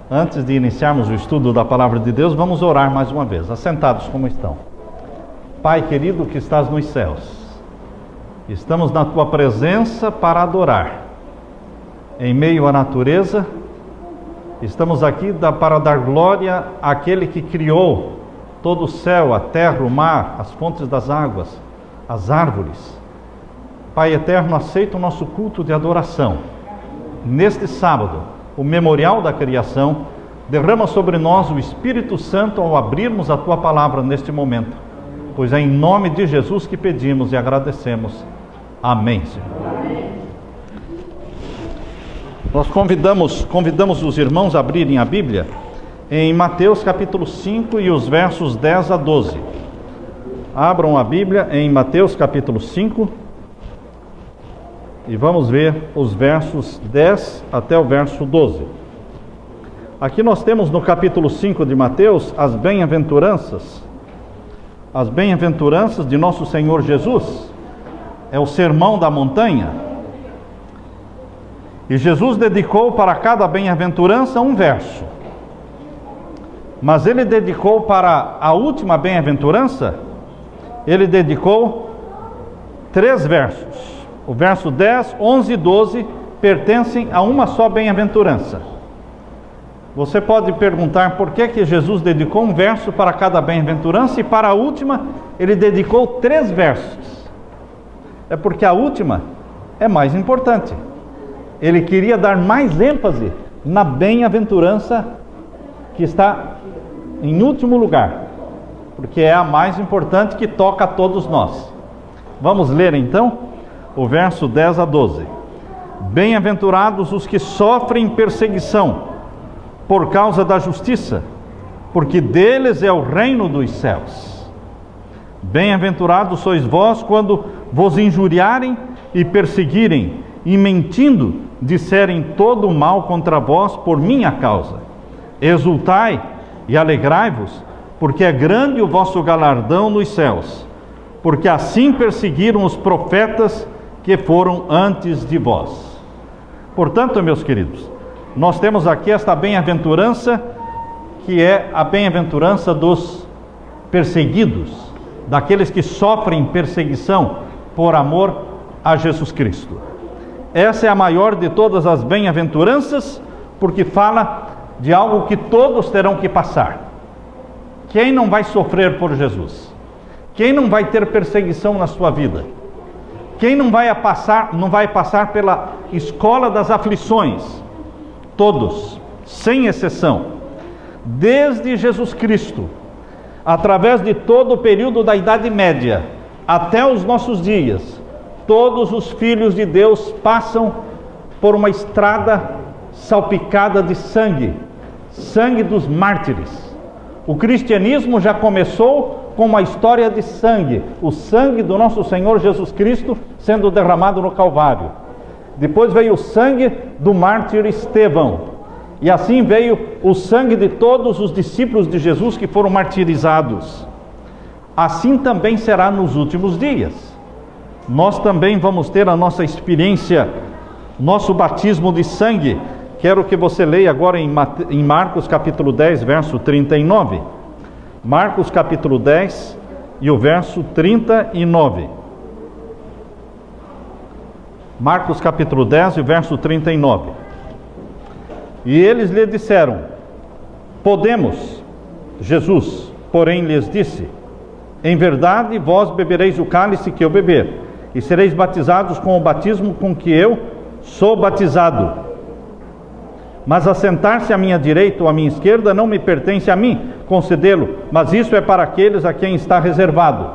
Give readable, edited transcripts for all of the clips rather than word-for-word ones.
Antes de iniciarmos o estudo da Palavra de Deus, vamos orar mais uma vez, assentados como estão. Pai querido que estás nos céus, estamos na Tua presença para adorar. Em meio à natureza, estamos aqui para dar glória àquele que criou todo o céu, a terra, o mar, as fontes das águas, as árvores. Pai eterno, aceita o nosso culto de adoração. Neste sábado, o memorial da criação, derrama sobre nós o Espírito Santo ao abrirmos a Tua palavra neste momento, pois é em nome de Jesus que pedimos e agradecemos. Amém, Senhor. Amém. Nós convidamos os irmãos a abrirem a Bíblia em Mateus capítulo 5 e os versos 10 a 12. Abram a Bíblia em Mateus capítulo 5 e vamos ver os versos 10 até o verso 12. Aqui nós temos no capítulo 5 de Mateus as bem-aventuranças de nosso Senhor Jesus. É o sermão da montanha. E Jesus dedicou para cada bem-aventurança um verso. Mas ele dedicou para a última bem-aventurança, ele dedicou 3 versos. O verso 10, 11 e 12 pertencem a uma só bem-aventurança. Você pode perguntar por que Jesus dedicou um verso para cada bem-aventurança e para a última ele dedicou 3 versos. É porque a última é mais importante. Ele queria dar mais ênfase na bem-aventurança que está em último lugar, porque é a mais importante que toca a todos nós. Vamos ler então o verso 10 a 12. Bem-aventurados os que sofrem perseguição por causa da justiça, porque deles é o reino dos céus. Bem-aventurados sois vós quando vos injuriarem e perseguirem, e mentindo disserem todo o mal contra vós por minha causa. Exultai e alegrai-vos, porque é grande o vosso galardão nos céus, porque assim perseguiram os profetas que foram antes de vós. Portanto, meus queridos, nós temos aqui esta bem-aventurança, que é a bem-aventurança dos perseguidos, daqueles que sofrem perseguição por amor a Jesus Cristo. Essa é a maior de todas as bem-aventuranças, porque fala de algo que todos terão que passar. Quem não vai sofrer por Jesus? Quem não vai ter perseguição na sua vida? Quem não vai passar pela escola das aflições? Todos, sem exceção. Desde Jesus Cristo, através de todo o período da Idade Média, até os nossos dias, todos os filhos de Deus passam por uma estrada salpicada de sangue, sangue dos mártires. O cristianismo já começou com uma história de sangue, o sangue do nosso Senhor Jesus Cristo sendo derramado no Calvário. Depois veio o sangue do mártir Estevão, e assim veio o sangue de todos os discípulos de Jesus que foram martirizados. Assim também será nos últimos dias. Nós também vamos ter a nossa experiência, nosso batismo de sangue. Quero que você leia agora em Marcos capítulo 10, verso 39. Marcos capítulo 10 e o verso 39. Marcos capítulo 10 e o verso 39. E eles lhe disseram: podemos. Jesus, porém, lhes disse: em verdade, vós bebereis o cálice que eu beber, e sereis batizados com o batismo com que eu sou batizado. Mas assentar-se à minha direita ou à minha esquerda não me pertence a mim concedê-lo, mas isso é para aqueles a quem está reservado.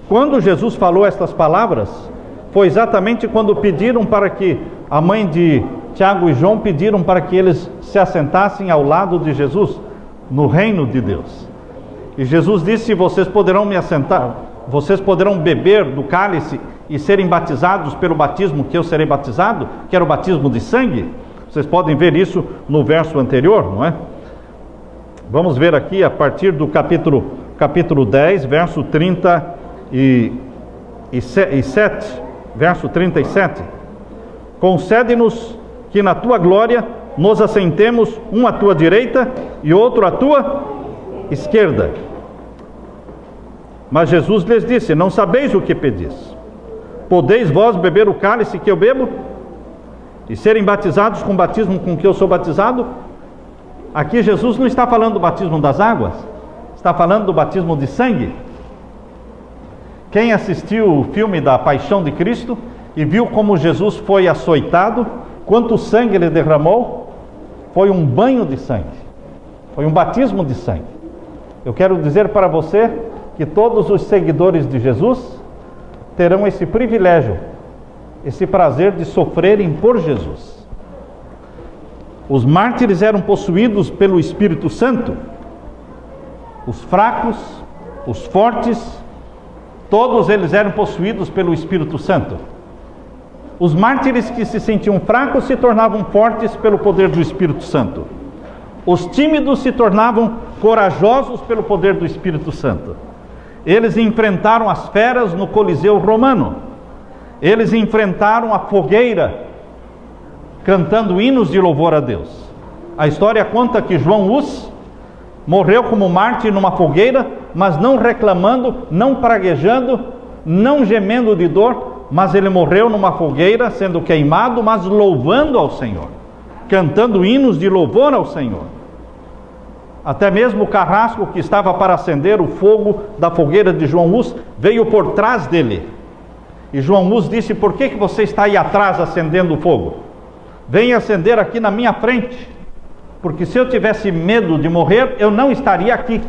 Quando Jesus falou estas palavras, foi exatamente quando pediram para que, a mãe de Tiago e João pediram para que eles se assentassem ao lado de Jesus, no reino de Deus. E Jesus disse: vocês poderão me assentar, vocês poderão beber do cálice e serem batizados pelo batismo que eu serei batizado, que era o batismo de sangue. Vocês podem ver isso no verso anterior, não é? Vamos ver aqui a partir do capítulo 10, verso 37, verso 37. Concede-nos que na tua glória nos assentemos, um à tua direita e outro à tua esquerda. Mas Jesus lhes disse: não sabeis o que pedis. Podeis vós beber o cálice que eu bebo? E serem batizados com o batismo com que eu sou batizado? Aqui Jesus não está falando do batismo das águas, está falando do batismo de sangue. Quem assistiu o filme da Paixão de Cristo e viu como Jesus foi açoitado, quanto sangue ele derramou, foi um banho de sangue, foi um batismo de sangue. Eu quero dizer para você que todos os seguidores de Jesus terão esse privilégio, esse prazer de sofrerem por Jesus. Os mártires eram possuídos pelo Espírito Santo. Os fracos, os fortes, todos eles eram possuídos pelo Espírito Santo. Os mártires que se sentiam fracos se tornavam fortes pelo poder do Espírito Santo. Os tímidos se tornavam corajosos pelo poder do Espírito Santo. Eles enfrentaram as feras no Coliseu Romano. Eles enfrentaram a fogueira, cantando hinos de louvor a Deus. A história conta que João Hus morreu como mártir numa fogueira, mas não reclamando, não praguejando, não gemendo de dor, mas ele morreu numa fogueira, sendo queimado, mas louvando ao Senhor, cantando hinos de louvor ao Senhor. Até mesmo o carrasco que estava para acender o fogo da fogueira de João Hus veio por trás dele. E João Hus disse: por que você está aí atrás acendendo o fogo? Venha acender aqui na minha frente, porque se eu tivesse medo de morrer, eu não estaria aqui.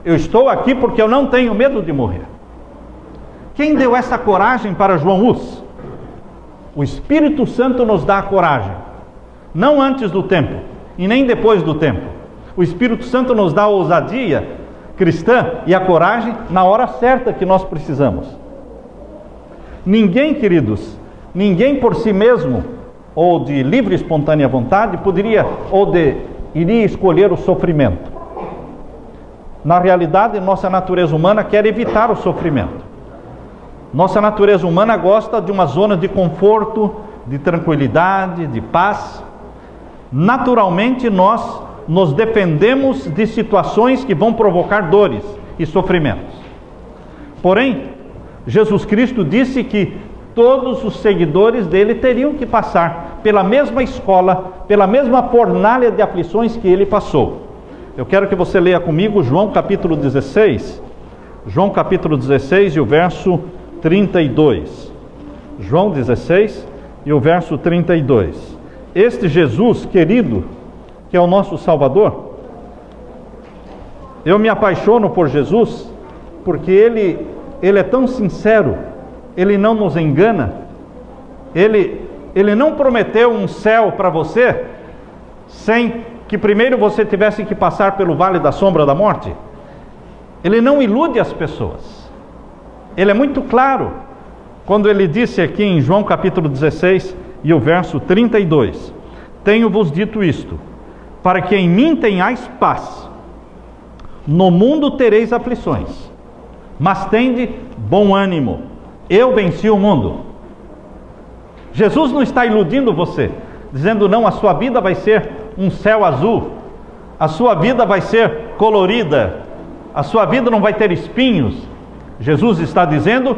Eu estou aqui porque eu não tenho medo de morrer. Quem deu essa coragem para João Hus? O Espírito Santo nos dá a coragem, não antes do tempo e nem depois do tempo. O Espírito Santo nos dá a ousadia cristã e a coragem na hora certa que nós precisamos. Ninguém, queridos, ninguém por si mesmo, ou de livre e espontânea vontade, iria escolher o sofrimento. Na realidade, nossa natureza humana quer evitar o sofrimento. Nossa natureza humana gosta de uma zona de conforto, de tranquilidade, de paz. Naturalmente, nós nos defendemos de situações que vão provocar dores e sofrimentos. Porém, Jesus Cristo disse que todos os seguidores dele teriam que passar pela mesma escola, pela mesma fornalha de aflições que ele passou. Eu quero que você leia comigo João capítulo 16. João capítulo 16 e o verso 32. João 16 e o verso 32. Este Jesus querido, que é o nosso Salvador, eu me apaixono por Jesus, porque Ele é tão sincero, Ele não nos engana, Ele não prometeu um céu para você, sem que primeiro você tivesse que passar pelo vale da sombra da morte. Ele não ilude as pessoas, Ele é muito claro, quando Ele disse aqui em João capítulo 16 e o verso 32, tenho-vos dito isto, para que em mim tenhais paz. No mundo tereis aflições, mas tende bom ânimo, eu venci o mundo. Jesus não está iludindo você, dizendo não, a sua vida vai ser um céu azul, a sua vida vai ser colorida, a sua vida não vai ter espinhos. Jesus está dizendo,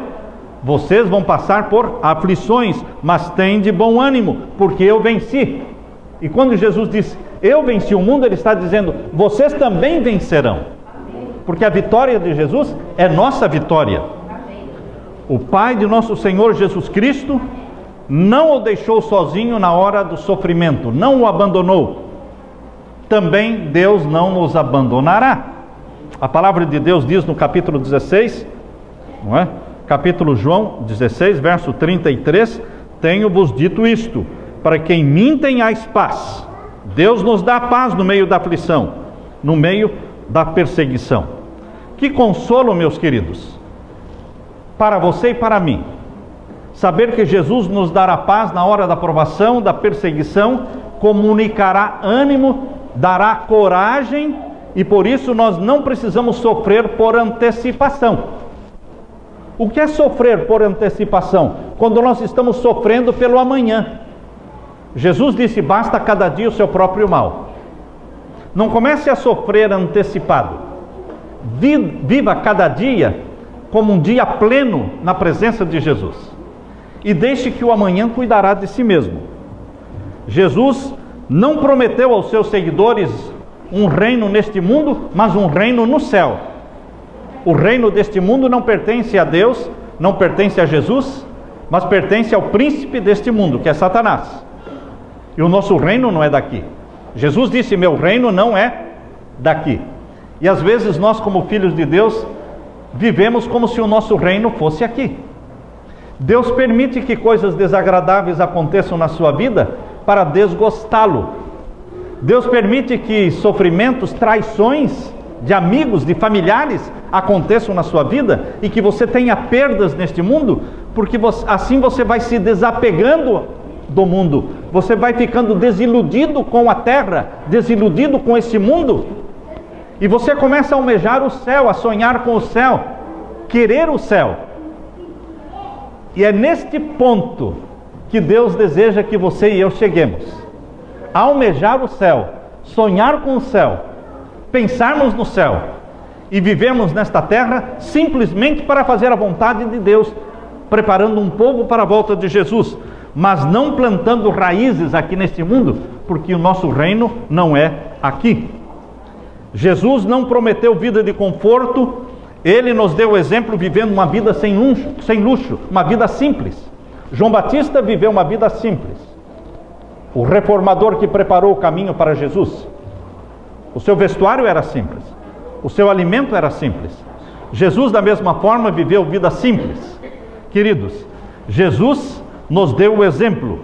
vocês vão passar por aflições, mas tende bom ânimo, porque eu venci. E quando Jesus diz, eu venci o mundo, Ele está dizendo, vocês também vencerão. Porque a vitória de Jesus é nossa vitória. O Pai de nosso Senhor Jesus Cristo não o deixou sozinho na hora do sofrimento, não o abandonou. Também Deus não nos abandonará. A palavra de Deus diz no capítulo 16, não é? Capítulo João 16, verso 33, tenho-vos dito isto, para que em mim tenhais paz. Deus nos dá paz no meio da aflição, no meio da perseguição. Que consolo, meus queridos, para você e para mim, saber que Jesus nos dará paz na hora da provação, da perseguição, comunicará ânimo, dará coragem, e por isso nós não precisamos sofrer por antecipação. O que é sofrer por antecipação? Quando nós estamos sofrendo pelo amanhã. Jesus disse: basta cada dia o seu próprio mal. Não comece a sofrer antecipado. Viva cada dia como um dia pleno na presença de Jesus. E deixe que o amanhã cuidará de si mesmo. Jesus não prometeu aos seus seguidores um reino neste mundo, mas um reino no céu. O reino deste mundo não pertence a Deus, não pertence a Jesus, mas pertence ao príncipe deste mundo, que é Satanás. E o nosso reino não é daqui. Jesus disse: meu reino não é daqui. E às vezes nós, como filhos de Deus, vivemos como se o nosso reino fosse aqui. Deus permite que coisas desagradáveis aconteçam na sua vida para desgostá-lo. Deus permite que sofrimentos, traições de amigos, de familiares aconteçam na sua vida e que você tenha perdas neste mundo, porque assim você vai se desapegando do mundo, você vai ficando desiludido com a terra, desiludido com esse mundo, e você começa a almejar o céu, a sonhar com o céu, querer o céu. E é neste ponto que Deus deseja que você e eu cheguemos: a almejar o céu, sonhar com o céu, pensarmos no céu e vivemos nesta terra simplesmente para fazer a vontade de Deus, preparando um povo para a volta de Jesus, mas não plantando raízes aqui neste mundo, porque o nosso reino não é aqui. Jesus não prometeu vida de conforto. Ele nos deu o exemplo vivendo uma vida sem luxo, uma vida simples. João Batista viveu uma vida simples. O reformador que preparou o caminho para Jesus, o seu vestuário era simples, o seu alimento era simples. Jesus, da mesma forma, viveu vida simples. Queridos, Jesus nos deu o exemplo.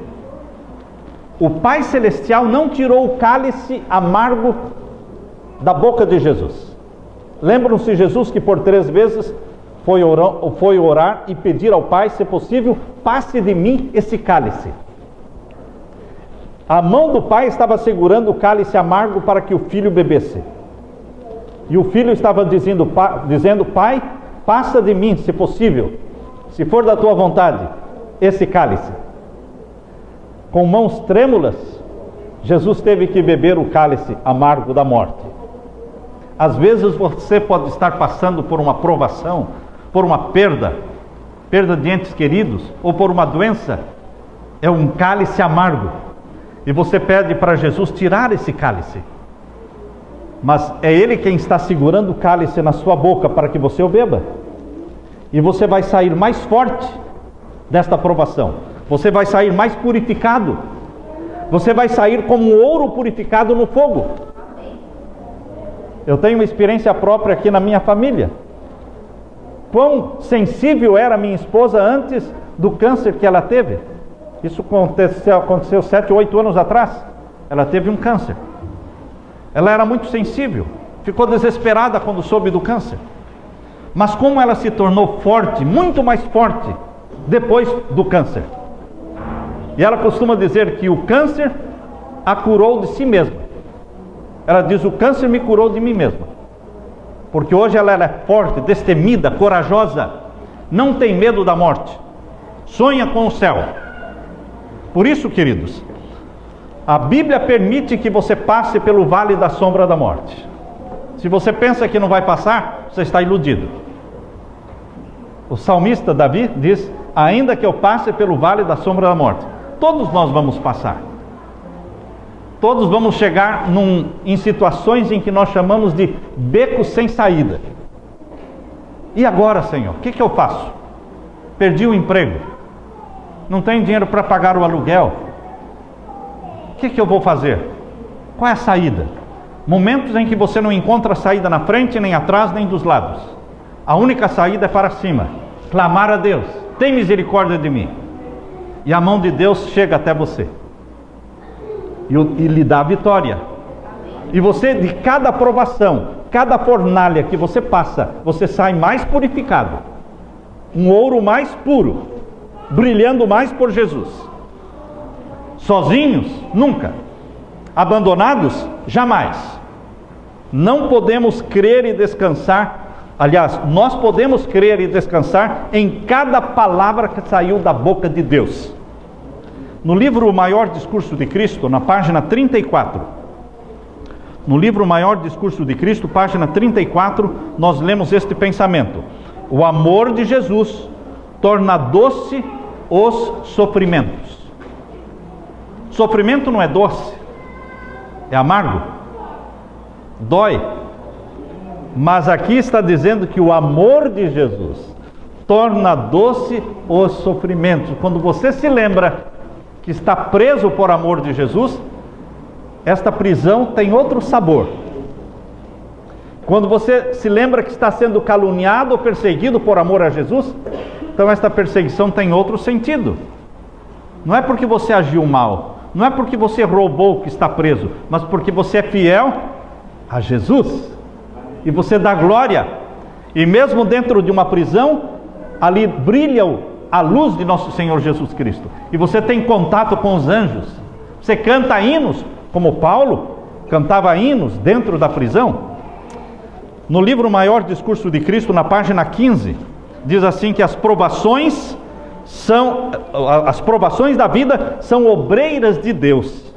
O Pai Celestial não tirou o cálice amargo da boca de Jesus. Lembram-se Jesus que por 3 vezes foi orar e pedir ao Pai: se possível, passe de mim esse cálice. A mão do Pai estava segurando o cálice amargo para que o filho bebesse. E o filho estava dizendo: Pai, passa de mim, se possível, se for da tua vontade, esse cálice. Com mãos trêmulas, Jesus teve que beber o cálice amargo da morte. Às vezes você pode estar passando por uma provação, por uma perda de entes queridos, ou por uma doença. É um cálice amargo. E você pede para Jesus tirar esse cálice. Mas é Ele quem está segurando o cálice na sua boca para que você o beba. E você vai sair mais forte desta provação. Você vai sair mais purificado. Você vai sair como um ouro purificado no fogo. Eu tenho uma experiência própria aqui na minha família. Quão sensível era minha esposa antes do câncer que ela teve. Isso aconteceu 7 ou 8 anos atrás. Ela teve um câncer. Ela era muito sensível. Ficou desesperada quando soube do câncer. Mas como ela se tornou forte, muito mais forte, depois do câncer. E ela costuma dizer que o câncer a curou de si mesma. Ela diz: o câncer me curou de mim mesma. Porque hoje ela é forte, destemida, corajosa, não tem medo da morte, sonha com o céu. Por isso, queridos, a Bíblia permite que você passe pelo vale da sombra da morte. Se você pensa que não vai passar, você está iludido. O salmista Davi diz: ainda que eu passe pelo vale da sombra da morte. Todos nós vamos passar. Todos vamos chegar em situações em que nós chamamos de becos sem saída. E agora, Senhor, o que eu faço? Perdi o emprego. Não tenho dinheiro para pagar o aluguel. O que eu vou fazer? Qual é a saída? Momentos em que você não encontra saída na frente, nem atrás, nem dos lados. A única saída é para cima. Clamar a Deus: tem misericórdia de mim. E a mão de Deus chega até você. E lhe dá a vitória. E você, de cada provação, cada fornalha que você passa, você sai mais purificado. Um ouro mais puro, brilhando mais por Jesus. Sozinhos? Nunca. Abandonados? Jamais. Não podemos crer e descansar. Aliás, nós podemos crer e descansar em cada palavra que saiu da boca de Deus. No livro O Maior Discurso de Cristo, na página 34, no livro O Maior Discurso de Cristo, página 34, nós lemos este pensamento: o amor de Jesus torna doce os sofrimentos. Sofrimento não é doce, é amargo, dói. Mas aqui está dizendo que o amor de Jesus torna doce os sofrimentos. Quando você se lembra que está preso por amor de Jesus, esta prisão tem outro sabor. Quando você se lembra que está sendo caluniado ou perseguido por amor a Jesus, então esta perseguição tem outro sentido. Não é porque você agiu mal, não é porque você roubou que está preso, mas porque você é fiel a Jesus. E você dá glória. E mesmo dentro de uma prisão, ali brilha a luz de nosso Senhor Jesus Cristo. E você tem contato com os anjos. Você canta hinos, como Paulo cantava hinos dentro da prisão. No livro Maior Discurso de Cristo, na página 15, diz assim que as provações da vida são obreiras de Deus.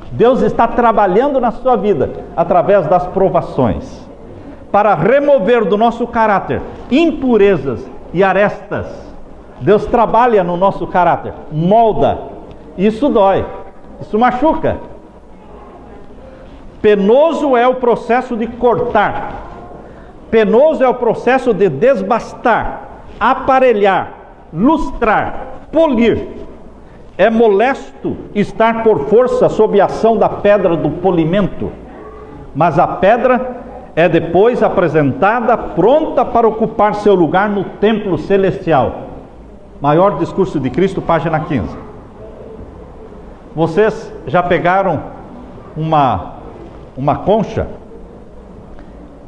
Deus está trabalhando na sua vida através das provações, para remover do nosso caráter impurezas e arestas. Deus trabalha no nosso caráter, molda. Isso dói, isso machuca. Penoso é o processo de cortar, penoso é o processo de desbastar, aparelhar, lustrar, polir. É molesto estar por força sob a ação da pedra do polimento, mas a pedra é depois apresentada pronta para ocupar seu lugar no templo celestial. Maior Discurso de Cristo, página 15. Vocês já pegaram uma concha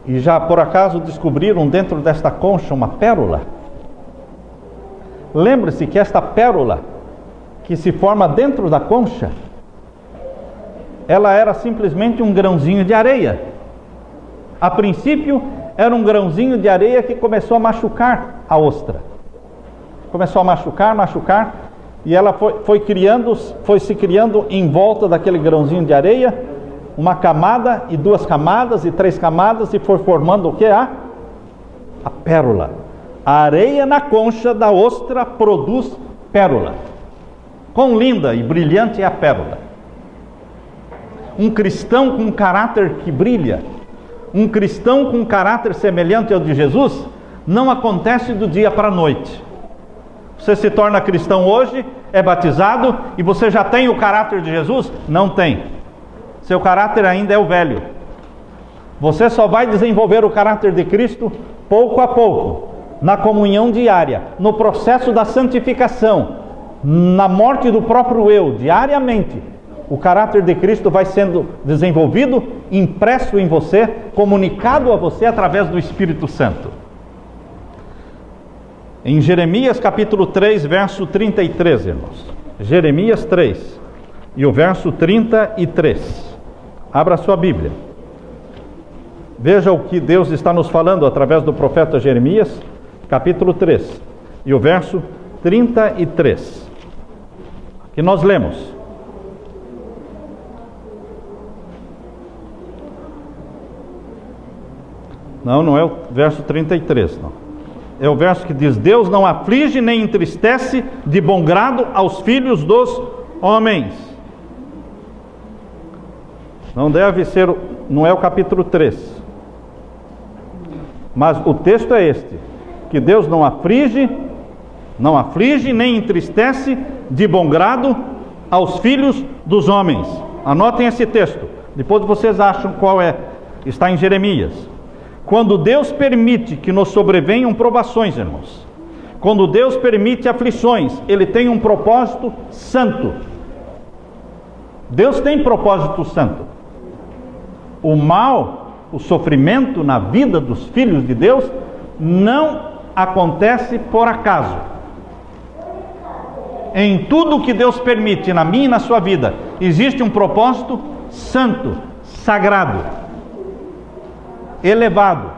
e já por acaso descobriram dentro desta concha uma pérola? Lembre-se que esta pérola que se forma dentro da concha, ela era simplesmente um grãozinho de areia. A princípio era um grãozinho de areia que começou a machucar a ostra. Começou a machucar, e ela foi se criando em volta daquele grãozinho de areia, uma camada e 2 camadas e 3 camadas, e foi formando o que? A pérola. A areia na concha da ostra produz pérola. Quão linda e brilhante é a pérola. Um cristão com um caráter que brilha, um cristão com um caráter semelhante ao de Jesus, não acontece do dia para a noite. Você se torna cristão hoje, é batizado e você já tem o caráter de Jesus? Não tem. Seu caráter ainda é o velho. Você só vai desenvolver o caráter de Cristo pouco a pouco, na comunhão diária, no processo da santificação, na morte do próprio eu, diariamente. O caráter de Cristo vai sendo desenvolvido, impresso em você, comunicado a você através do Espírito Santo. Em Jeremias capítulo 3, verso 33, irmãos. Jeremias 3 e o verso 33. Abra sua Bíblia. Veja o que Deus está nos falando através do profeta Jeremias, capítulo 3 e o verso 33. Que nós lemos: não é o verso 33, não. É o verso que diz: Deus não aflige nem entristece de bom grado aos filhos dos homens. Não deve ser, não é o capítulo 3. Mas o texto é este: que Deus não aflige nem entristece de bom grado aos filhos dos homens. Anotem esse texto, depois vocês acham qual é. Está em Jeremias. Quando Deus permite que nos sobrevenham provações, irmãos, quando Deus permite aflições, Ele tem um propósito santo. Deus tem propósito santo. O mal, o sofrimento na vida dos filhos de Deus não acontece por acaso. Em tudo que Deus permite na minha e na sua vida, existe um propósito santo, sagrado, elevado,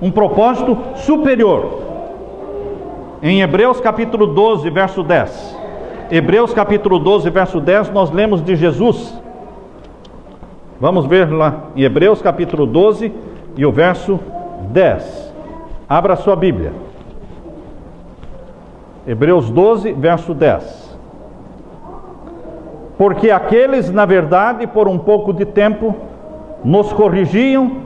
um propósito superior. Em Hebreus capítulo 12, verso 10, Hebreus capítulo 12, verso 10, nós lemos de Jesus. Vamos ver lá em Hebreus capítulo 12 e o verso 10. Abra a sua Bíblia. Hebreus 12, verso 10. Porque aqueles, na verdade, por um pouco de tempo, nos corrigiam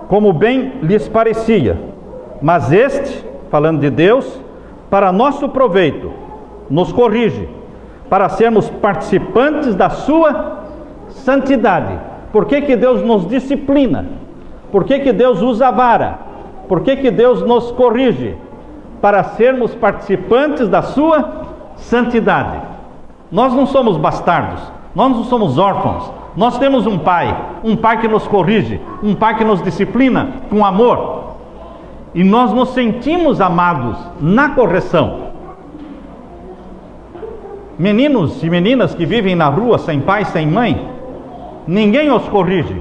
como bem lhes parecia. Mas este, falando de Deus, para nosso proveito, nos corrige, para sermos participantes da sua santidade. Por que que Deus nos disciplina? Por que que Deus usa a vara? Por que que Deus nos corrige? Para sermos participantes da sua santidade. Nós não somos bastardos, nós não somos órfãos, nós temos um pai que nos corrige, um pai que nos disciplina com amor. E nós nos sentimos amados na correção. Meninos e meninas que vivem na rua sem pai, sem mãe, ninguém os corrige.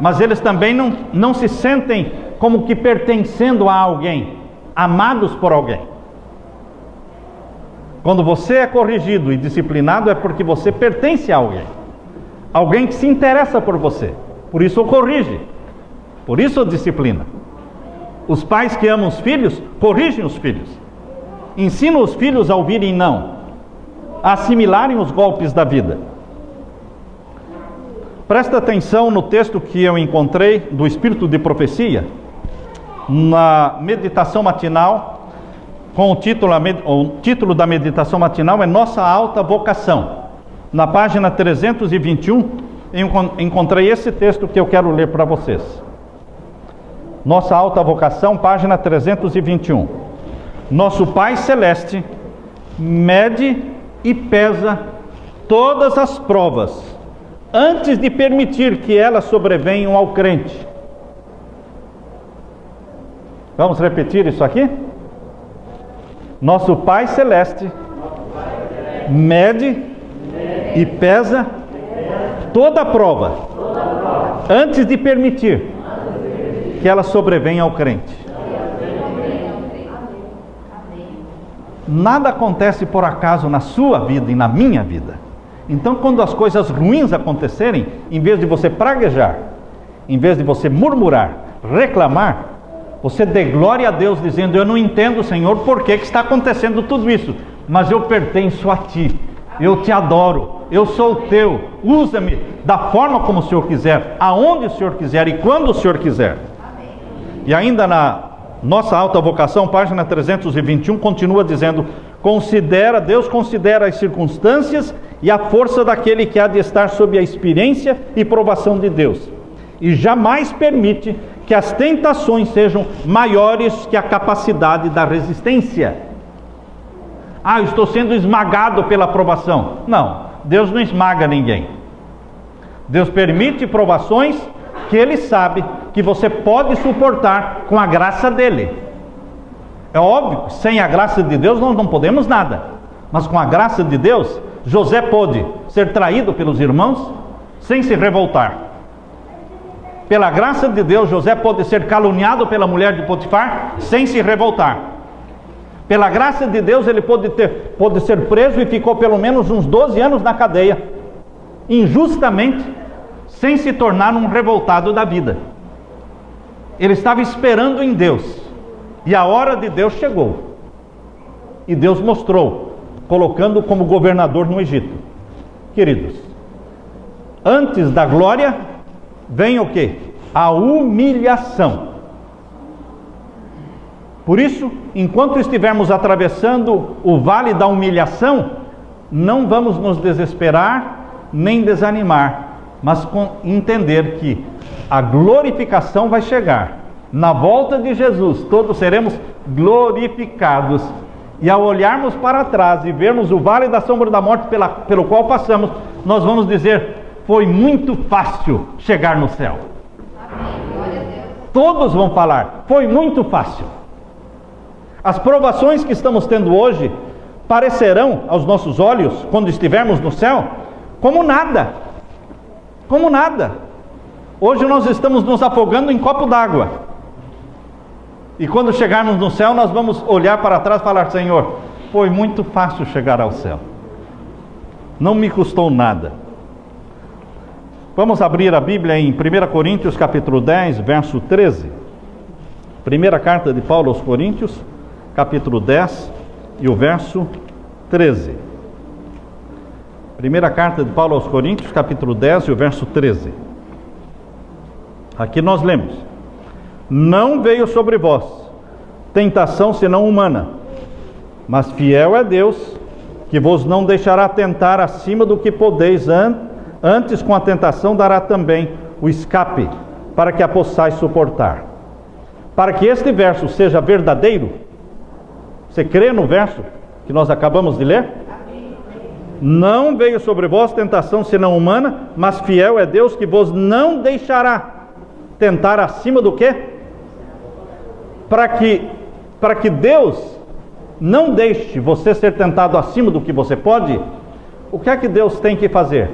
Mas eles também não se sentem como que pertencendo a alguém, amados por alguém. Quando você é corrigido e disciplinado é porque você pertence a alguém. Alguém que se interessa por você. Por isso o corrige. Por isso o disciplina. Os pais que amam os filhos, corrigem os filhos. Ensinam os filhos a ouvirem não, a assimilarem os golpes da vida. Presta atenção no texto que eu encontrei do Espírito de Profecia, na meditação matinal, com o título da meditação matinal é Nossa Alta Vocação. Na página 321, encontrei esse texto que eu quero ler para vocês. Nossa Alta Vocação, página 321. Nosso Pai Celeste mede e pesa todas as provas antes de permitir que elas sobrevenham ao crente. Vamos repetir isso aqui? Nosso Pai Celeste mede e pesa toda a prova antes de permitir que ela sobrevenha ao crente. Nada acontece por acaso na sua vida e na minha vida. Então, quando as coisas ruins acontecerem, em vez de você praguejar, em vez de você murmurar, reclamar, você dê glória a Deus dizendo: eu não entendo, Senhor, por que está acontecendo tudo isso, mas eu pertenço a Ti, eu Te adoro, eu sou Teu, usa-me da forma como o Senhor quiser, aonde o Senhor quiser e quando o Senhor quiser. E ainda na Nossa Alta Vocação, página 321, continua dizendo: Deus considera as circunstâncias e a força daquele que há de estar sob a experiência e provação de Deus, e jamais permite que as tentações sejam maiores que a capacidade da resistência. Eu estou sendo esmagado pela provação. Não, Deus não esmaga ninguém. Deus permite provações que Ele sabe que você pode suportar com a graça dEle. É óbvio, sem a graça de Deus nós não podemos nada. Mas com a graça de Deus, José pôde ser traído pelos irmãos sem se revoltar. Pela graça de Deus, José pôde ser caluniado pela mulher de Potifar sem se revoltar. Pela graça de Deus, ele pôde ser preso e ficou pelo menos uns 12 anos na cadeia, injustamente, sem se tornar um revoltado da vida. Ele estava esperando em Deus, e a hora de Deus chegou. E Deus mostrou, colocando-o como governador no Egito. Queridos, antes da glória, vem o quê? A humilhação. Por isso, enquanto estivermos atravessando o vale da humilhação, não vamos nos desesperar, nem desanimar, mas entender que a glorificação vai chegar. Na volta de Jesus, todos seremos glorificados. E ao olharmos para trás e vermos o vale da sombra da morte pelo qual passamos, nós vamos dizer: foi muito fácil chegar no céu. Todos vão falar: foi muito fácil. As provações que estamos tendo hoje parecerão aos nossos olhos, quando estivermos no céu, como nada. Como nada. Hoje nós estamos nos afogando em copo d'água. E quando chegarmos no céu, nós vamos olhar para trás e falar: Senhor, foi muito fácil chegar ao céu. Não me custou nada. Vamos abrir a Bíblia em 1 Coríntios capítulo 10, verso 13. Primeira carta de Paulo aos Coríntios, capítulo 10 e o verso 13. Primeira carta de Paulo aos Coríntios, capítulo 10 e o verso 13. Aqui nós lemos: não veio sobre vós tentação senão humana, mas fiel é Deus, que vos não deixará tentar acima do que podeis, antes com a tentação dará também o escape, para que a possais suportar. Para que este verso seja verdadeiro, você crê no verso que nós acabamos de ler? Não veio sobre vós tentação senão humana, mas fiel é Deus, que vos não deixará tentar acima do quê? Para que Deus não deixe você ser tentado acima do que você pode, o que é que Deus tem que fazer?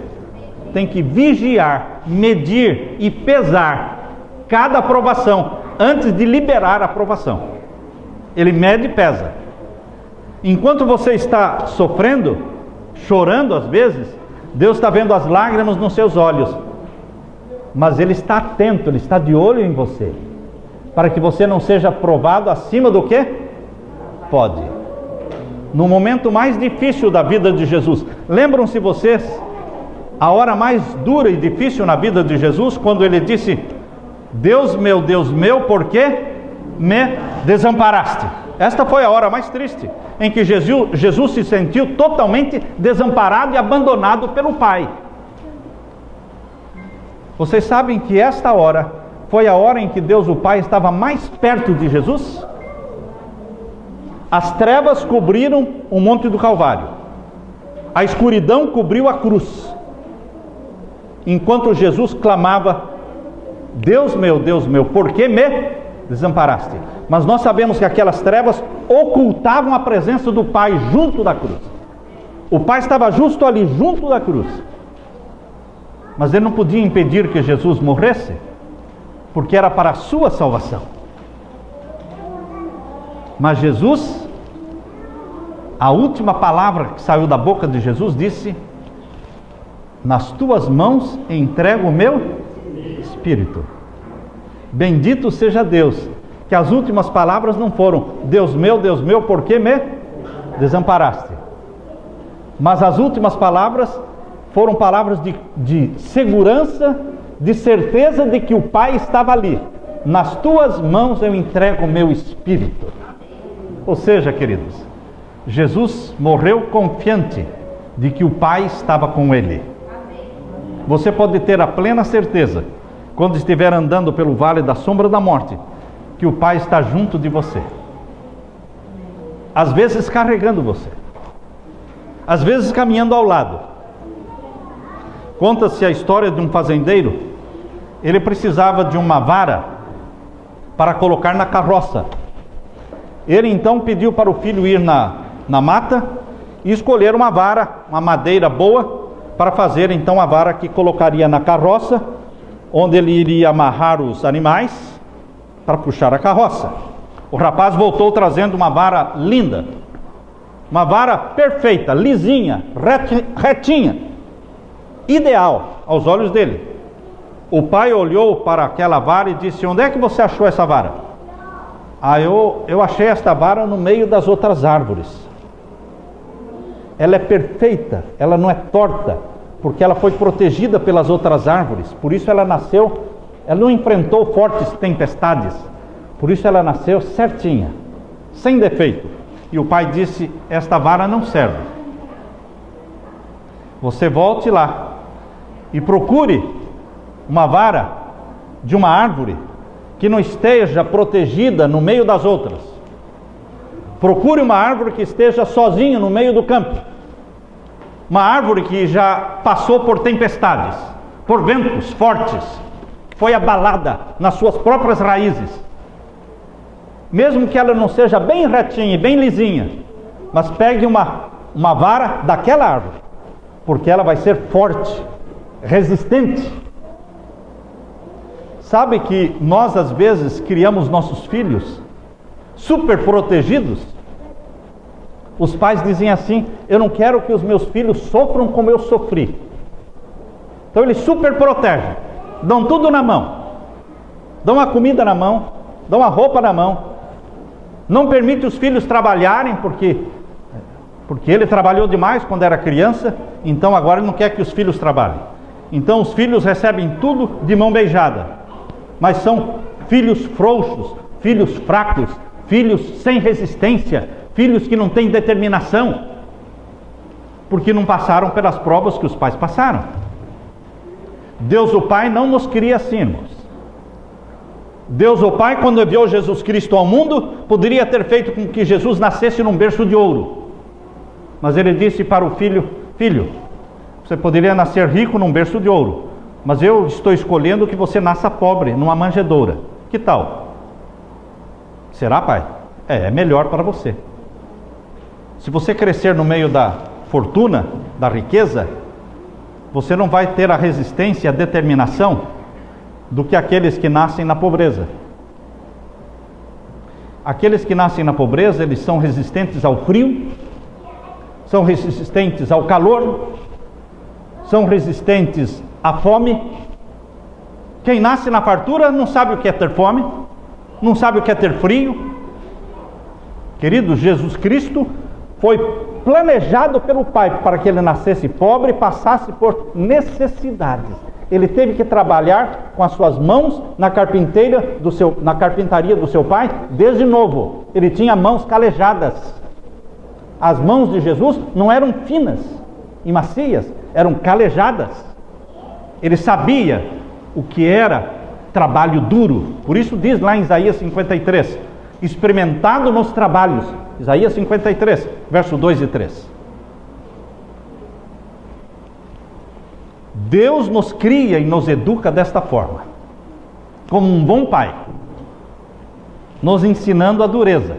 Tem que vigiar, medir e pesar cada aprovação antes de liberar a aprovação. Ele mede e pesa. Enquanto você está sofrendo, chorando às vezes, Deus está vendo as lágrimas nos seus olhos, mas Ele está atento, Ele está de olho em você, para que você não seja provado acima do que pode. No momento mais difícil da vida de Jesus, lembram-se vocês a hora mais dura e difícil na vida de Jesus, quando Ele disse: Deus meu, por que me desamparaste? Esta foi a hora mais triste, em que Jesus se sentiu totalmente desamparado e abandonado pelo Pai. Vocês sabem que esta hora foi a hora em que Deus o Pai estava mais perto de Jesus? As trevas cobriram o Monte do Calvário, a escuridão cobriu a cruz, enquanto Jesus clamava: Deus meu, por que me desamparaste? Mas nós sabemos que aquelas trevas ocultavam a presença do Pai junto da cruz. O Pai estava justo ali, junto da cruz. Mas Ele não podia impedir que Jesus morresse, porque era para a sua salvação. Mas Jesus, a última palavra que saiu da boca de Jesus, disse: nas tuas mãos entrego o meu espírito. Bendito seja Deus, que as últimas palavras não foram: Deus meu, por que me desamparaste? Mas as últimas palavras foram palavras de segurança, de certeza de que o Pai estava ali. Nas tuas mãos eu entrego o meu espírito. Ou seja, queridos, Jesus morreu confiante de que o Pai estava com ele. Você pode ter a plena certeza, quando estiver andando pelo vale da sombra da morte, que o Pai está junto de você. Às vezes carregando você, às vezes caminhando ao lado. Conta-se a história de um fazendeiro. Ele precisava de uma vara para colocar na carroça. Ele então pediu para o filho ir na mata e escolher uma vara, uma madeira boa, para fazer então a vara que colocaria na carroça, onde ele iria amarrar os animais para puxar a carroça. O rapaz voltou trazendo uma vara linda, uma vara perfeita, lisinha, retinha, ideal aos olhos dele. O pai olhou para aquela vara e disse: onde é que você achou essa vara? Eu achei esta vara no meio das outras árvores. Ela é perfeita, ela não é torta, porque ela foi protegida pelas outras árvores. Por isso ela nasceu, ela não enfrentou fortes tempestades. Por isso ela nasceu certinha, sem defeito. E o pai disse: esta vara não serve. Você volte lá e procure uma vara de uma árvore que não esteja protegida no meio das outras. Procure uma árvore que esteja sozinha no meio do campo. Uma árvore que já passou por tempestades, por ventos fortes, foi abalada nas suas próprias raízes. Mesmo que ela não seja bem retinha e bem lisinha, mas pegue uma vara daquela árvore, porque ela vai ser forte, resistente. Sabe que nós às vezes criamos nossos filhos super protegidos. Os pais dizem assim: eu não quero que os meus filhos sofram como eu sofri. Então eles super protegem, dão tudo na mão, dão a comida na mão, dão a roupa na mão, não permite os filhos trabalharem, porque ele trabalhou demais quando era criança, então agora ele não quer que os filhos trabalhem. Então os filhos recebem tudo de mão beijada, mas são filhos frouxos, filhos fracos, filhos sem resistência, filhos que não têm determinação, porque não passaram pelas provas que os pais passaram. Deus o Pai não nos cria assim, irmãos. Deus o Pai, quando enviou Jesus Cristo ao mundo, poderia ter feito com que Jesus nascesse num berço de ouro, mas ele disse para o filho: filho, você poderia nascer rico num berço de ouro, mas eu estou escolhendo que você nasça pobre numa manjedoura. Que tal? Será, pai? É melhor para você. Se você crescer no meio da fortuna, da riqueza, você não vai ter a resistência e a determinação do que aqueles que nascem na pobreza. Aqueles que nascem na pobreza, eles são resistentes ao frio, são resistentes ao calor, são resistentes à fome. Quem nasce na fartura não sabe o que é ter fome, não sabe o que é ter frio. Queridos, Jesus Cristo foi planejado pelo Pai para que ele nascesse pobre e passasse por necessidades. Ele teve que trabalhar com as suas mãos na carpintaria do seu pai desde novo. Ele tinha mãos calejadas. As mãos de Jesus não eram finas e macias, eram calejadas. Ele sabia o que era trabalho duro. Por isso diz lá em Isaías 53, experimentado nos trabalhos. Isaías 53, verso 2 e 3. Deus nos cria e nos educa desta forma, como um bom pai, nos ensinando a dureza.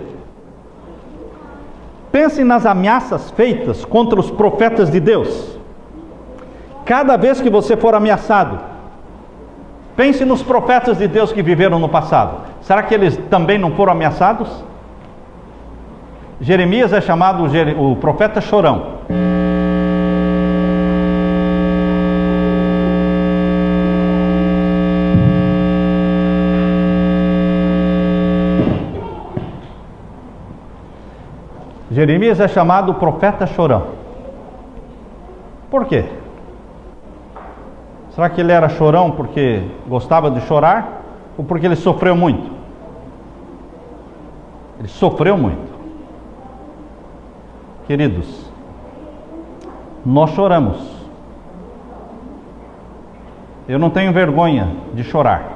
Pense nas ameaças feitas contra os profetas de Deus. Cada vez que você for ameaçado, pense nos profetas de Deus que viveram no passado. Será que eles também não foram ameaçados? Jeremias é chamado o profeta chorão. Jeremias é chamado o profeta chorão. Por quê? Será que ele era chorão porque gostava de chorar? Ou porque ele sofreu muito? Ele sofreu muito. Queridos, nós choramos. Eu não tenho vergonha de chorar.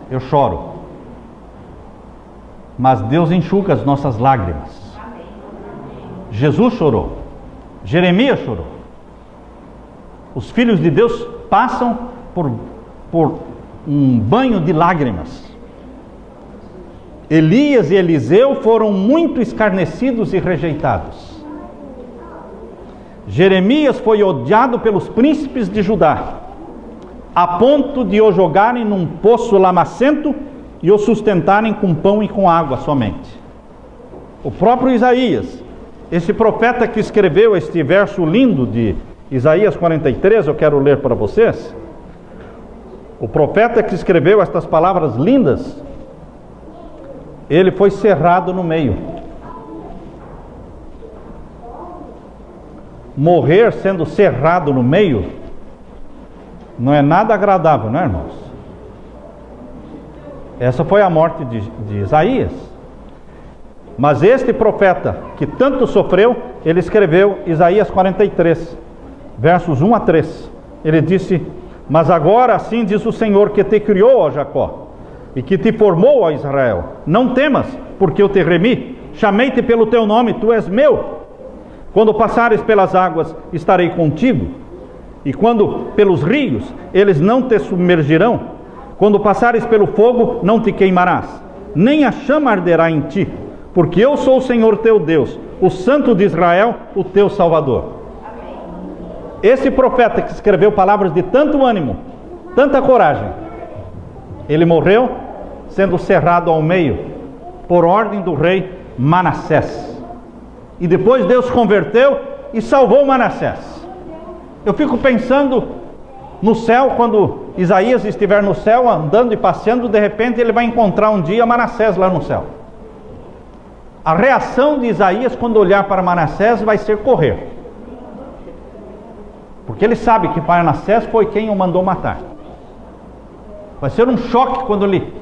Eu choro. Mas Deus enxuga as nossas lágrimas. Jesus chorou. Jeremias chorou. Os filhos de Deus passam por um banho de lágrimas. Elias e Eliseu foram muito escarnecidos e rejeitados. Jeremias foi odiado pelos príncipes de Judá, a ponto de o jogarem num poço lamacento e o sustentarem com pão e com água somente. O próprio Isaías, esse profeta que escreveu este verso lindo de Isaías 43, eu quero ler para vocês. O profeta que escreveu estas palavras lindas, ele foi cerrado no meio. Morrer sendo cerrado no meio não é nada agradável, não é, irmãos? Essa foi a morte de Isaías. Mas este profeta que tanto sofreu, ele escreveu Isaías 43, versos 1 a 3. Ele disse: mas agora assim diz o Senhor que te criou, ó Jacó, e que te formou, ó Israel: não temas, porque eu te remi, chamei-te pelo teu nome, tu és meu. Quando passares pelas águas, estarei contigo, e quando pelos rios, eles não te submergirão. Quando passares pelo fogo, não te queimarás, nem a chama arderá em ti, porque eu sou o Senhor teu Deus, o Santo de Israel, o teu Salvador. Amém. Esse profeta que escreveu palavras de tanto ânimo, tanta coragem, ele morreu sendo cerrado ao meio, por ordem do rei Manassés. E depois Deus converteu e salvou Manassés. Eu fico pensando no céu, quando Isaías estiver no céu, andando e passeando, de repente ele vai encontrar um dia Manassés lá no céu. A reação de Isaías quando olhar para Manassés vai ser correr. Porque ele sabe que Manassés foi quem o mandou matar. Vai ser um choque quando ele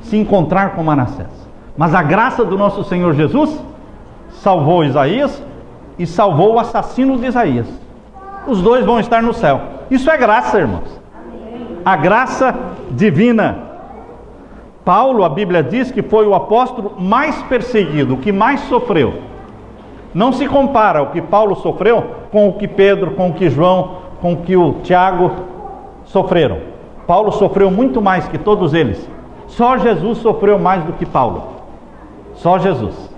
se encontrar com Manassés. Mas a graça do nosso Senhor Jesus salvou Isaías e salvou o assassino de Isaías. Os dois vão estar no céu. Isso é graça, irmãos. A graça divina. Paulo, a Bíblia diz que foi o apóstolo mais perseguido, o que mais sofreu. Não se compara o que Paulo sofreu com o que Pedro, com o que João, com o que o Tiago sofreram. Paulo sofreu muito mais que todos eles. Só Jesus sofreu mais do que Paulo. Só Jesus.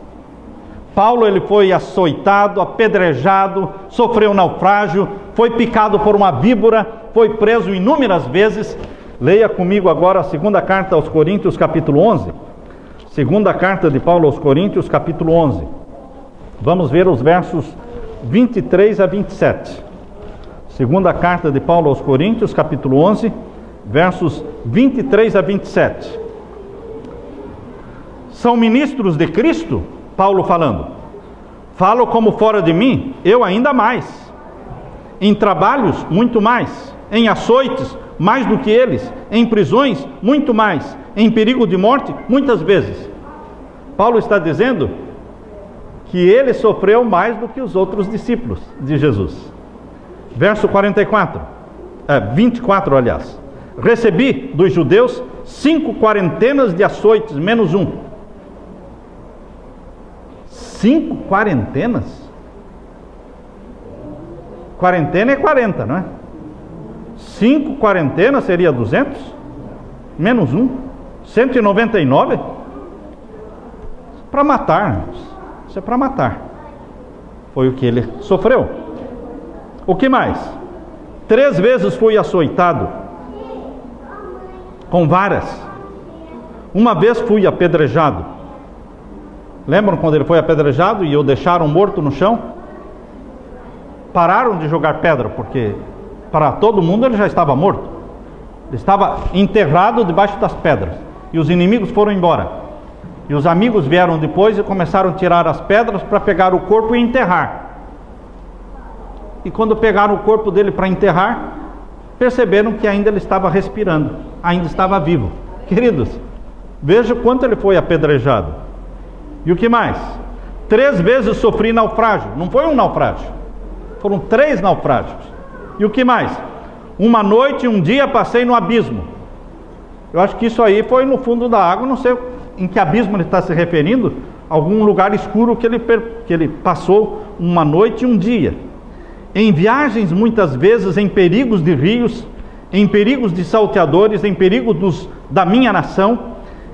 Paulo, ele foi açoitado, apedrejado, sofreu naufrágio, foi picado por uma víbora, foi preso inúmeras vezes. Leia comigo agora a segunda carta aos Coríntios, capítulo 11. Segunda carta de Paulo aos Coríntios, capítulo 11. Vamos ver os versos 23 a 27. Segunda carta de Paulo aos Coríntios, capítulo 11, versos 23 a 27. São ministros de Cristo? Paulo falando. Falo como fora de mim, eu ainda mais. Em trabalhos, muito mais. Em açoites, mais do que eles. Em prisões, muito mais. Em perigo de morte, muitas vezes. Paulo está dizendo que ele sofreu mais do que os outros discípulos de Jesus. Verso 24, aliás. Recebi dos judeus 5 quarentenas de açoites, menos um. 5 quarentenas? Quarentena é 40, não é? 5 quarentenas seria 200? Menos um? 199? Para matar. Isso é para matar. Foi o que ele sofreu. O que mais? 3 vezes fui açoitado com varas. Uma vez fui apedrejado. Lembram quando ele foi apedrejado e o deixaram morto no chão? Pararam de jogar pedra, porque para todo mundo ele já estava morto. Ele estava enterrado debaixo das pedras. E os inimigos foram embora. E os amigos vieram depois e começaram a tirar as pedras para pegar o corpo e enterrar. E quando pegaram o corpo dele para enterrar, perceberam que ainda ele estava respirando, ainda estava vivo. Queridos, veja o quanto ele foi apedrejado. E o que mais? 3 vezes sofri naufrágio. Não foi um naufrágio, foram 3 naufrágios. E o que mais? Uma noite e um dia passei no abismo. Eu acho que isso aí foi no fundo da água. Não sei em que abismo ele está se referindo. Algum lugar escuro que ele passou uma noite e um dia. Em viagens, muitas vezes, em perigos de rios, em perigos de salteadores, em perigos da minha nação,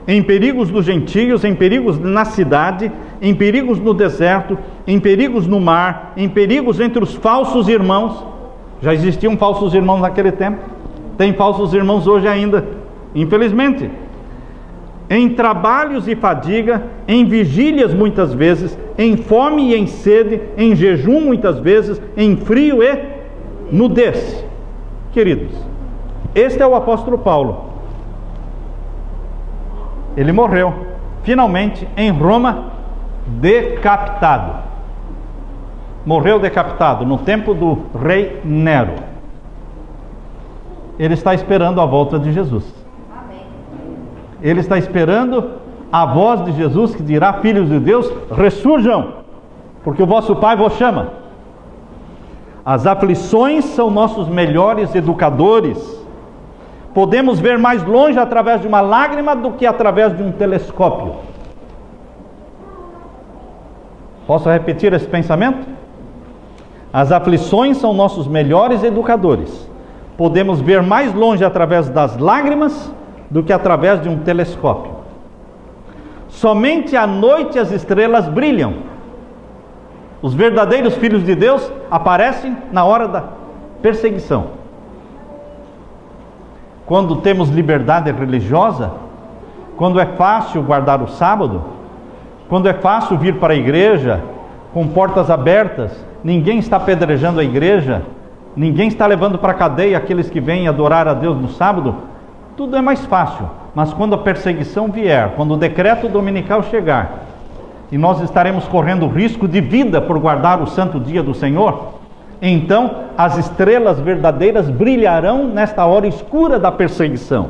em perigos dos gentios, em perigos na cidade, em perigos no deserto, em perigos no mar, em perigos entre os falsos irmãos. Já existiam falsos irmãos naquele tempo, tem falsos irmãos hoje ainda, infelizmente. Em trabalhos e fadiga, em vigílias muitas vezes, em fome e em sede, em jejum muitas vezes, em frio e nudez. Queridos, este é o apóstolo Paulo. Ele morreu, finalmente, em Roma, decapitado. Morreu decapitado no tempo do rei Nero. Ele está esperando a volta de Jesus. Ele está esperando a voz de Jesus que dirá: filhos de Deus, ressurjam, porque o vosso Pai vos chama. As aflições são nossos melhores educadores. Podemos ver mais longe através de uma lágrima do que através de um telescópio. Posso repetir esse pensamento? As aflições são nossos melhores educadores. Podemos ver mais longe através das lágrimas do que através de um telescópio. Somente à noite as estrelas brilham. Os verdadeiros filhos de Deus aparecem na hora da perseguição. Quando temos liberdade religiosa, quando é fácil guardar o sábado, quando é fácil vir para a igreja, com portas abertas, ninguém está apedrejando a igreja, ninguém está levando para a cadeia aqueles que vêm adorar a Deus no sábado, tudo é mais fácil. Mas quando a perseguição vier, quando o decreto dominical chegar, e nós estaremos correndo risco de vida por guardar o santo dia do Senhor, então as estrelas verdadeiras brilharão nesta hora escura da perseguição.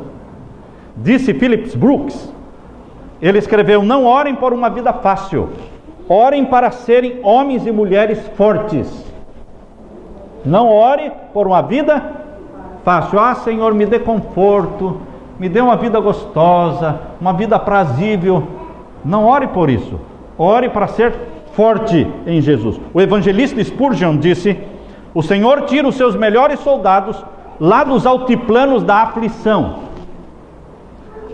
Disse Phillips Brooks, ele escreveu: não orem por uma vida fácil, orem para serem homens e mulheres fortes. Não ore por uma vida fácil. Ah, Senhor, me dê conforto, me dê uma vida gostosa, uma vida aprazível. Não ore por isso. Ore para ser forte em Jesus. O evangelista Spurgeon disse: o Senhor tira os seus melhores soldados lá dos altiplanos da aflição.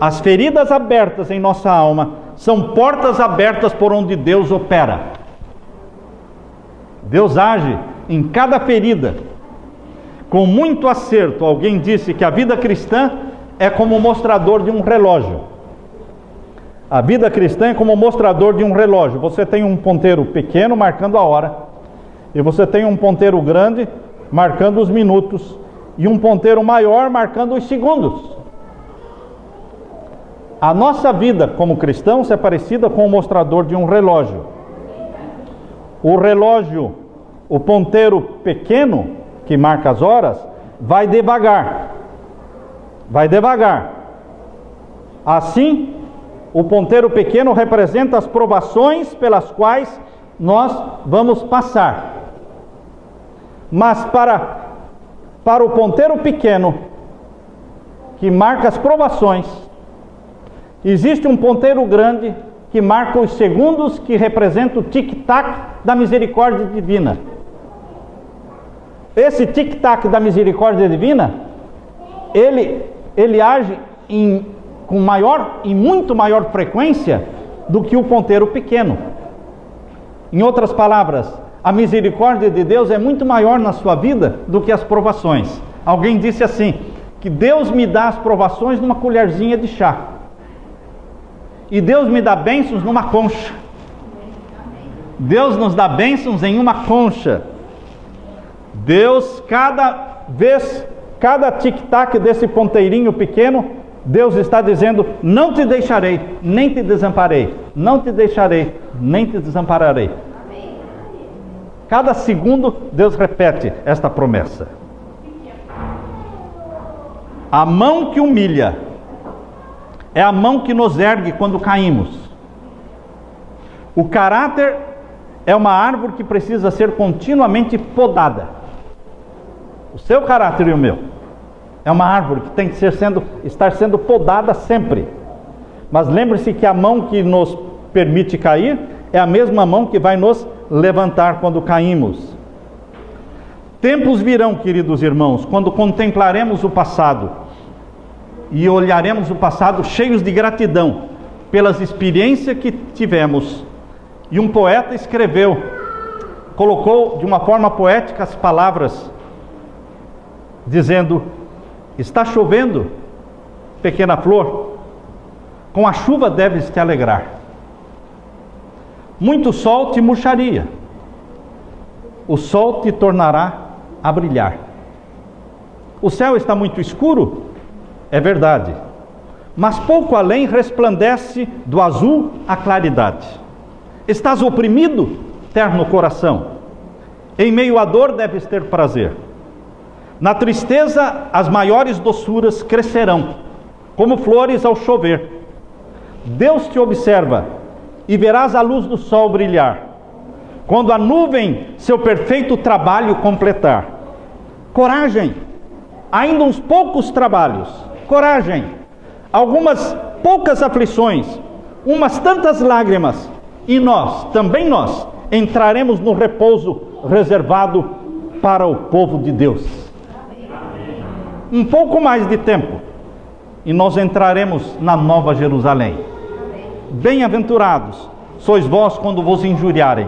As feridas abertas em nossa alma são portas abertas por onde Deus opera. Deus age em cada ferida. Com muito acerto, alguém disse que a vida cristã é como o mostrador de um relógio. A vida cristã é como o mostrador de um relógio. Você tem um ponteiro pequeno marcando a hora, e você tem um ponteiro grande marcando os minutos, e um ponteiro maior marcando os segundos. A nossa vida como cristãos é parecida com o mostrador de um relógio. O relógio, o ponteiro pequeno que marca as horas, vai devagar. Vai devagar. Assim, o ponteiro pequeno representa as provações pelas quais nós vamos passar. Mas para o ponteiro pequeno, que marca as provações, existe um ponteiro grande que marca os segundos, que representa o tic-tac da misericórdia divina. Esse tic-tac da misericórdia divina, ele age com muito maior frequência do que o ponteiro pequeno. Em outras palavras, a misericórdia de Deus é muito maior na sua vida do que as provações. Alguém disse assim, que Deus me dá as provações numa colherzinha de chá, e Deus me dá bênçãos numa concha. Deus nos dá bênçãos em uma concha. Deus, cada tic-tac desse ponteirinho pequeno, Deus está dizendo: não te deixarei, nem te desamparei. Não te deixarei, nem te desampararei. Cada segundo Deus repete esta promessa. A mão que humilha é a mão que nos ergue quando caímos. O caráter é uma árvore que precisa ser continuamente podada. O seu caráter e o meu é uma árvore que tem que estar sendo podada sempre. Mas lembre-se que a mão que nos permite cair é a mesma mão que vai nos levantar quando caímos. Tempos virão, queridos irmãos, quando contemplaremos o passado e olharemos o passado cheios de gratidão pelas experiências que tivemos. E um poeta colocou de uma forma poética as palavras, dizendo: está chovendo, pequena flor, com a chuva deves te alegrar. Muito sol te murcharia, o sol te tornará a brilhar. O céu está muito escuro, é verdade, mas pouco além resplandece do azul a claridade. Estás oprimido, terno coração, em meio à dor deves ter prazer. Na tristeza as maiores doçuras crescerão, como flores ao chover. Deus te observa e verás a luz do sol brilhar, quando a nuvem seu perfeito trabalho completar. Coragem, ainda uns poucos trabalhos. Coragem, algumas poucas aflições, umas tantas lágrimas, e nós, também nós, entraremos no repouso reservado para o povo de Deus. Um pouco mais de tempo e nós entraremos na Nova Jerusalém. Bem-aventurados sois vós quando vos injuriarem.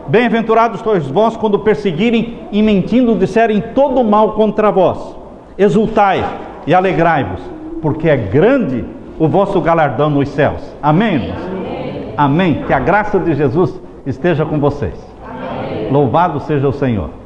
Bem-aventurados sois vós quando perseguirem e mentindo disserem todo mal contra vós. Exultai e alegrai-vos, porque é grande o vosso galardão nos céus. Amém, irmãos? Amém. Que a graça de Jesus esteja com vocês. Amém. Louvado seja o Senhor.